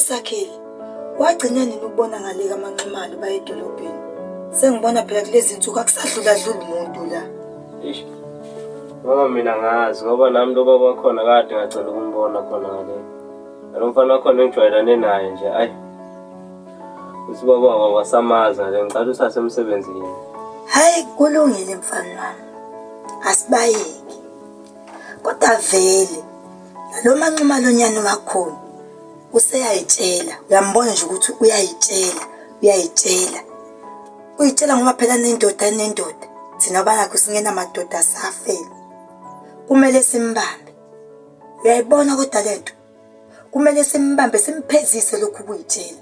Sakhile, wagcina nini ukubona ngale kamanximalo baye edolobheni? Sengibona phela kulezi insuku akusadlula umuntu la. Eish. Ngoba mina ngazi ngoba nami lo baba wakhona kade ngacela ukumbona khona ngale. Alomfana wakhona engijwayelane naye nje ayi. Usibaba wasamaza ngale ngicela usase emsebenzini. Hayi kulungile mfana wami. Asibayeki. Kodwa vele lo manximalo nyane wakhona useyayitshela. Uyambona nje ukuthi uyayitshela. Uyitshela ngoba phela nendoda. Thina balakho singena madoda safela. Kumele simbambe. Uyayibona kodwa lento. Kumele simbambe simphezise lokhu kuyitshela.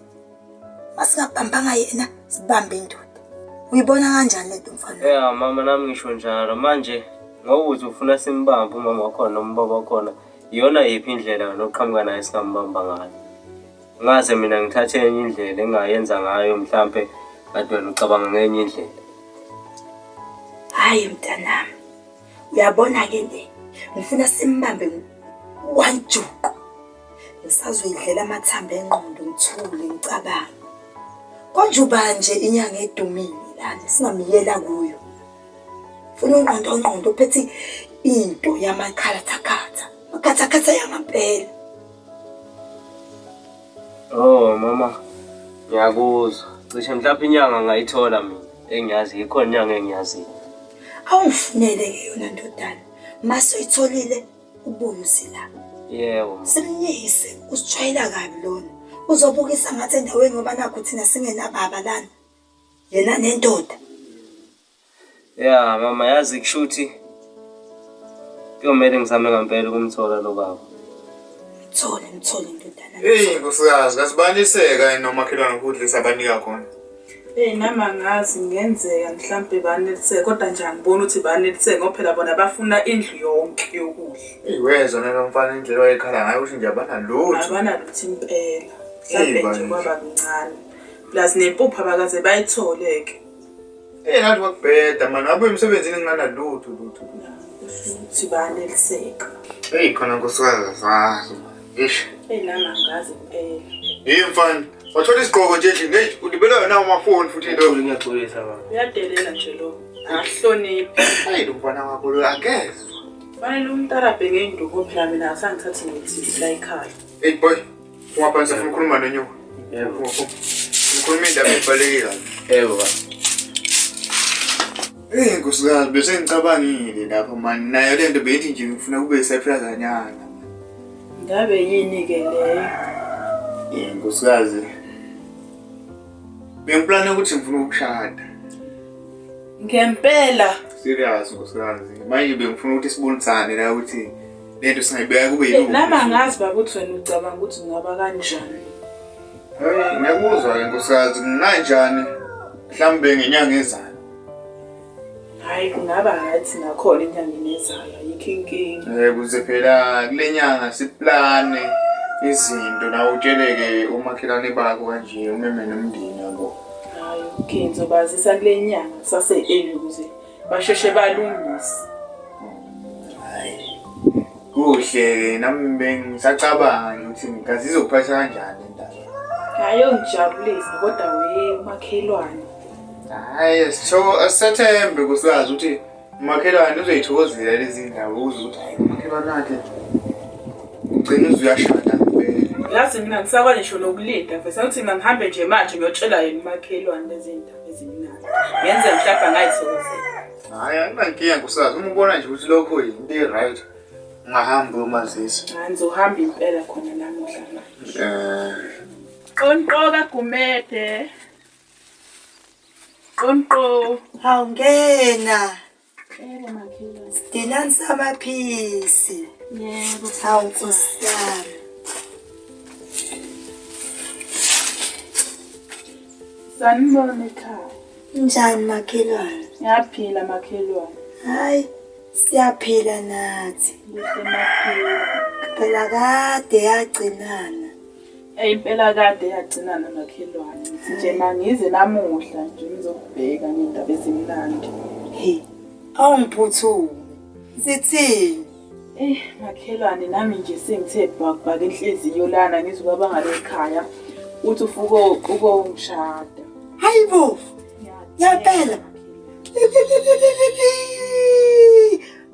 Masingabhambanga yena sibambe indoda. Uyibona kanjani lento mfana? Mama nami ngisho njalo manje ngokuthi ufuna simbambe umama wakhona nombaba wakhona. Iyona yiphi indlela noqhamuka naye singambamba ngayo. Ngaze mina ngithathe enye indlela engayenza ngayo mhlambe kade wena ucabanga ngenye indlela. Hayi mntanami. Uyabona ke le. Ngifuna simbambe wanjuqu. Ngisazoyidlela amathambo engqondo ngithule ngicabanga. Konjuba nje inyanga edumile lana singamiyela kuyo. Funa ungqondo phethi into yamakhatha. Makhatha yamampela. Oh mama. Ngiyakuzwa. Cishe mhlawumbe inyanga ngayithola mina. Engiyazi ikhona inyanga engiyazi. Awufunele ke yona ndodana. Mase uyitholile ubuye usila. Yebo. Simnyise usijwayela kabi lona. Uzobukisa ngathi endaweni ngoba nakho thina singenababa lana. Yena nendoda. Mama yazi kushuthi kuyomela ngizame ngempela ukumthola lo baba. Mthole ndodana. Hey nkosikazi kasibaniseka nomakhelwane ukudlisa abanika khona. Nama ngazi ngenzeka mhlambe baneliseke kodwa nje angibona ukuthi baneliseke ngoba phela bona bafuna indlu yonke yokudla. Wezwa nalo mfana indlela wayekhala ngayo ukuthi nje abanalutho. Abanalutho impela. Mhlambe nje kwaba kuncane. Plus nempupha bakaze bayitholeke. Nathi wakubheda manje abuye emsebenzini nginganalutho. Ukuthi baneliseka. Khona nkosikazi zazi. Ish. Nama ngazi impela. Mfana wathola isigqoko nje endlini ulibela yona amafoni futhi lo. Ngiyaxolisa baba. Uyadelela nje lo. Ahloniphi. Hayi lo mfana wakho lo angezwe. Fanele umntarabhe ngenduku phela mina asangithathi ngithi la ekhaya. Hey boy, ungaphansi ufuna ukukhuluma nonyoko? Yebo. Ukhuluma indaba ebalekile. Yebo baba. Nkosikazi bese ngicabangile lapho manje nayo lento beyithi nje ngifuna kube surprise nyana. Ngabe yini ke leyo? Nkosikazi. Bengiplane ukuthi ngifuna ukushada. Ngempela. Serious nkosikazi. Manje bengifuna ukuthi sibonisane la ukuthi lento singayibeka kube yini. Nama ngazi baba ukuthi wena ucabanga ukuthi ngaba kanjani. Ngiyakuzwa ke nkosikazi nginanjani mhlambe ngenyanga ezayo. Hayi kungaba ngathi nakhona enyangeni ezayo yikhinkingi. Kuze phela kulenyanga siplane izinto na utsheleke umakhelwane bakho kanje umeme nomndeni yabo. Hayi ukhenzo bazisa kulenyanga sase early ukuze basheshe balungise. Hayi. Kuhle nami bengisacabanga ukuthi ngazi izophatha kanjani indaba. Hayi ngijabulise kodwa umakhelwane. Hayi asithembe kusazi ukuthi umakhelwane uzoyithokozela lezi ndawo uze ukuthi hayi umakhelwane wakhe ugcina uzuyashada ngempela. Yazi mina ngisakwazi ngisho nokulinda mfethu ukuthi ngihambe nje manje ngiyotshela yena umakhelwane lezi ndaba ezimnandi. Ngenze mhlawumbe ngayithokozela. Hayi anginankinga kusazi uma ubona nje ukuthi lokho yinto right ungahamba umazisi. Hayi ngizohamba impela khona namuhla manje. Qonqoka Gumede. Qonqo. Hawungena. Yebo makhelwane. Dinani samaphisi. Yebo. Hawu Nkosiyami. Sanibona ekhaya. Njani makhelwane? Ngiyaphila makhelwane. Hayi siyaphila nathi. Ngisemaphila. Phela kade yagcinana. Impela kade yagcinana makhelwane. Nje mangize namuhla nje ngizobheka ngendaba ezimnandi. Hey, awungiphuthume. Sithini? Makhelwane nami nje sengithe bhakubhaka inhliziyo lana ngizokuba ngale ekhaya uthi ufuko ukongishada. Hayibo. Yaphela.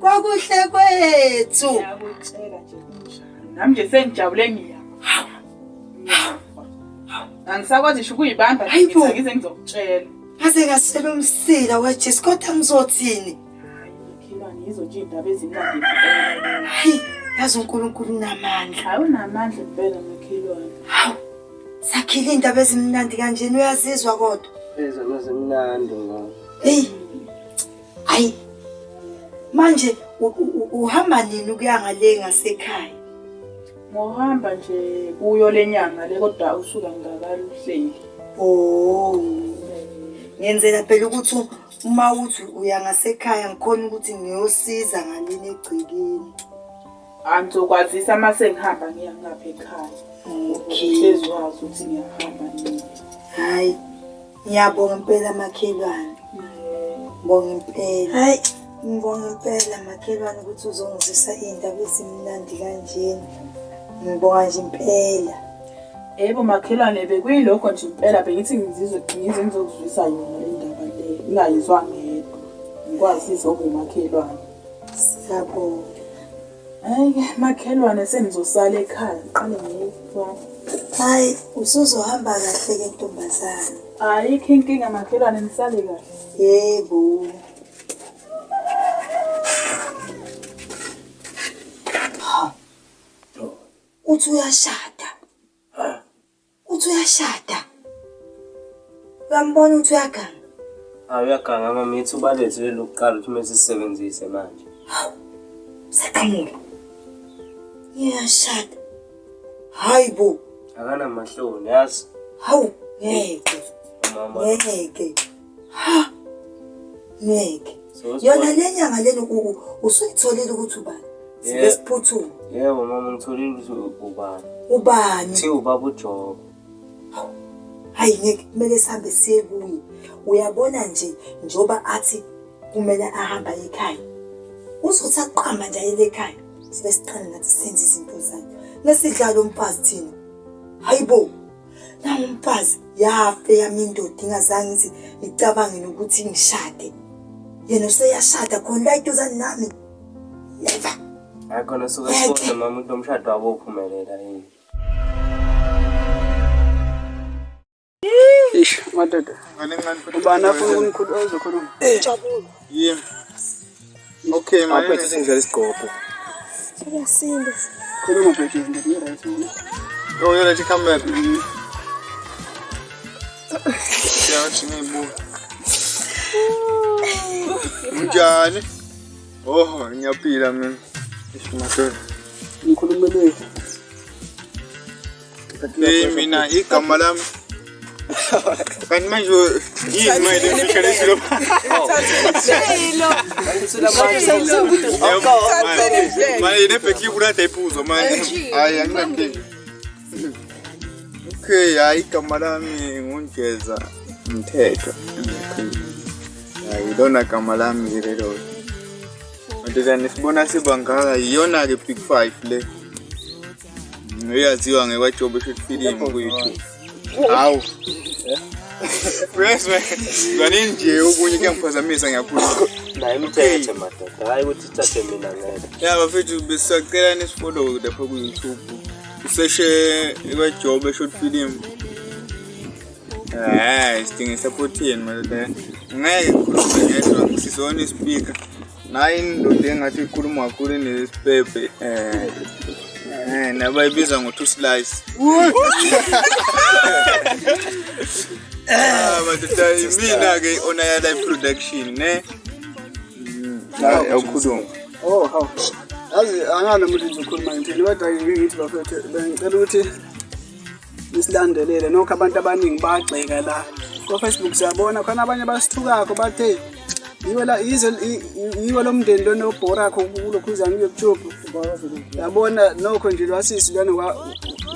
Kwakuhle kwethu. Ngiyakutshela nje kunjani. Nami nje sengijabule ngiyafa. Angisakwazi ngisho ukuyibamba ngize ngizokutshela. Ngaze ngasela umsila weJesu kodwa ngizothini? Makhelwane izotsho indaba ezimnandi. Hayi, yazi uNkulunkulu unamandla. Hayi unamandla impela makhelwane. Hawu. Sakhile indaba ezimnandi kanjeni uyazizwa kodwa. Ezona zimnandi ngoba. Hey. Hayi. Manje uhamba nini ukuya ngale ngasekhaya? Ngohamba nje kuyo lenyanga le kodwa usuka ngakaluhleli. Oh. Ngenzela phela ukuthi uma uthi uya ngasekhaya ngikhona ukuthi ngiyosiza ngalini egcikini. Angizokwazisa mase ngihamba ngiya ngapha ekhaya. Uhlezi wazi ukuthi ngiyahamba nini. Hayi. Ngiyabonga impela makhelwane. Ngibonga impela. Hayi, ngibonga impela makhelwane ukuthi uzongizisa indaba ezimnandi kanjeni. Ngibonga nje impela. Yebo makhelwane bekuyilokho nje impela bengithi ngizokuzwisa yona le ndaba le. Ngingayizwa ngedwa. Ngikwazisa okumakhelwane. Siyabonga. Hayi makhelwane senizosala ekhaya ngiqale ngiyifana. Hayi, usuzohamba kahle ke ntombazana. Ayikho inkinga makhelwane nisale kahle. Yebo. Ha. Uthi uyashada. Uthi uyashada. Uyambona uthi uyaganga. Uyaganga mama ithi ubalethele lokuqala uthi mase sisebenzise manje. Saqhamuka. Uyashada. Hayibo. Akana mahloni yazi. Hawu, ngeke. Mama. Ngeke. Ha. Ngeke. Yona lenyanga lelo usuyitholile ukuthi ubani? Sibe siphuthuma. Yebo mama ngitholile ukuthi ubani. Ubani? Thi ubaba uJob. Hayi ngeke kumele sihambe siye kuye. Uyabona nje njoba athi kumele ahamba ekhaya. Uzothi aqhama nje ayele ekhaya. Sibe siqala nathi senze izinto zakhe. Lesidlalo umfazi thina. Hayibo. Na umfazi yafe yami indoda ingazange ngithi icabange nokuthi ngishade. Yena useyashada khona la iduzane nami. Never. Akona suka sibona mama ukuthi umshado wabo uphumelela yini. Ish, madoda. Ubani afuna ukumkhulu ozokhuluma? Jabula. Yeah. Okay, manje Aphethe sengidlala isigqoko. Siyasinda. Khuluma bhethi ngithi right. Oh, yona thi come back. Siyathi ngibuka. Unjani? Oh, ngiyaphila mina. Isimadoda. Ngikhulumele. Mina igama lami. Kanti manje yini manje lefishalesilo? Manje nebheki kurata iphuzo manje. Hayi anginamke. Okay, hayi igama lami ngunjeza Mthetho. Hayi lona igama lami lelo. Manje nisibona sibangaka iyona ke Big 5 le. Uyaziwa ngekwaJob short film ku YouTube. Hawu. Yes, ngani nje okunye kuyangiphazamisa ngiyakhuluma. Naye Mthetho madoda. Hayi ukuthi thathe mina ngeke. Yeah, bafethu besacela nisifollow lapha ku YouTube. Useshe ekwaJob short film. Sidinga support yenu manje. Ngeke ngikhulume ngedwa ngisizona ispeaker. Nayi indoda engathi ikhuluma kakhulu nespepe. Nabayibiza ngo2 slice. But mina ke ona ya live production ne. Awukhuluma. Oh, how. Yazi angana umuntu uzokhuluma ngithini kodwa ngithi bafethu bengicela ukuthi nisilandelele nokho abantu abaningi bagxeka la. Ku Facebook siyabona khona abanye basithukako bathe yiwo lo mndeni lo nobhorakho kulokhuza ngiyokuJob. Yabona nokho nje lwasisi lwana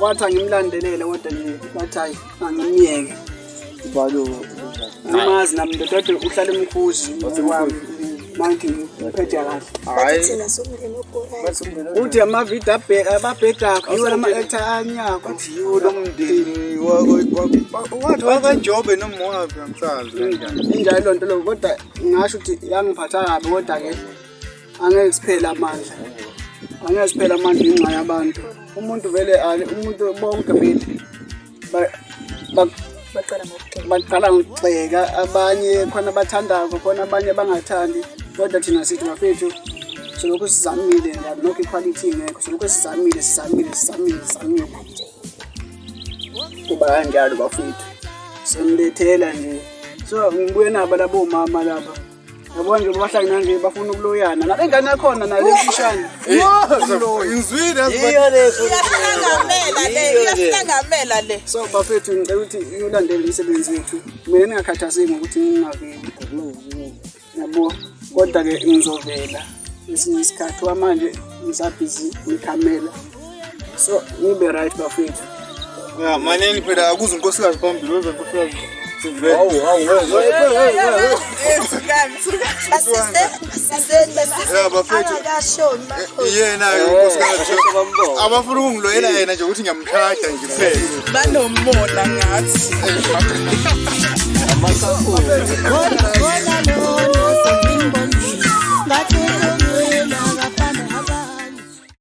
wathi angimlandelele kodwa nje wathi hayi angimiyeke. Balo. Umazi nami ndoda uhlala emkhuzi wami. nanti ngiphethe kahle. bathi thina somndeni ophorayo Uthi amavidiyo ababhedakho yiwo lama-actor anyakho. Yiwo lo mndeni wathi wakajobe noma waphi namhlanje kanjani. Injalo nto lo kodwa ngasho ukuthi yangiphatha kabi kodwa-ke angeke siphele amandla. Angeke siphele amandla inxa yabantu. Umuntu vele umuntu bonke bethu baqala ngokugxeka abanye khona abathandayo khona abanye abangathandi kodwa thina sithi bafethu solokhu sizamile njalo nokho iquality ingekho solokhu sizamile kuba kanjalo bafethu semlethela nje so ngibuye nabo labo mama laba yabona nje bahlangana nje bafuna ukuloyana nabengane yakhona nayo lefishane Ingizwile Iyahlangamela le. so bafethu ngicela ukuthi ulandele umsebenzi wethu mina ningakhathazeki ngokuthi ngingaveli yabo kodwa-ke ngizovela esinye isikhathi manje ngisabhizi ngikhamela so ngibe right bafethu. ya maneni phela akuze unkosikazi phambili weza unkosikazi sivele ya bafethu yena unkosikazi abafuna ukungiloyela yena nje ukuthi ngiyamthanda nje kuphela Banomona ngathi.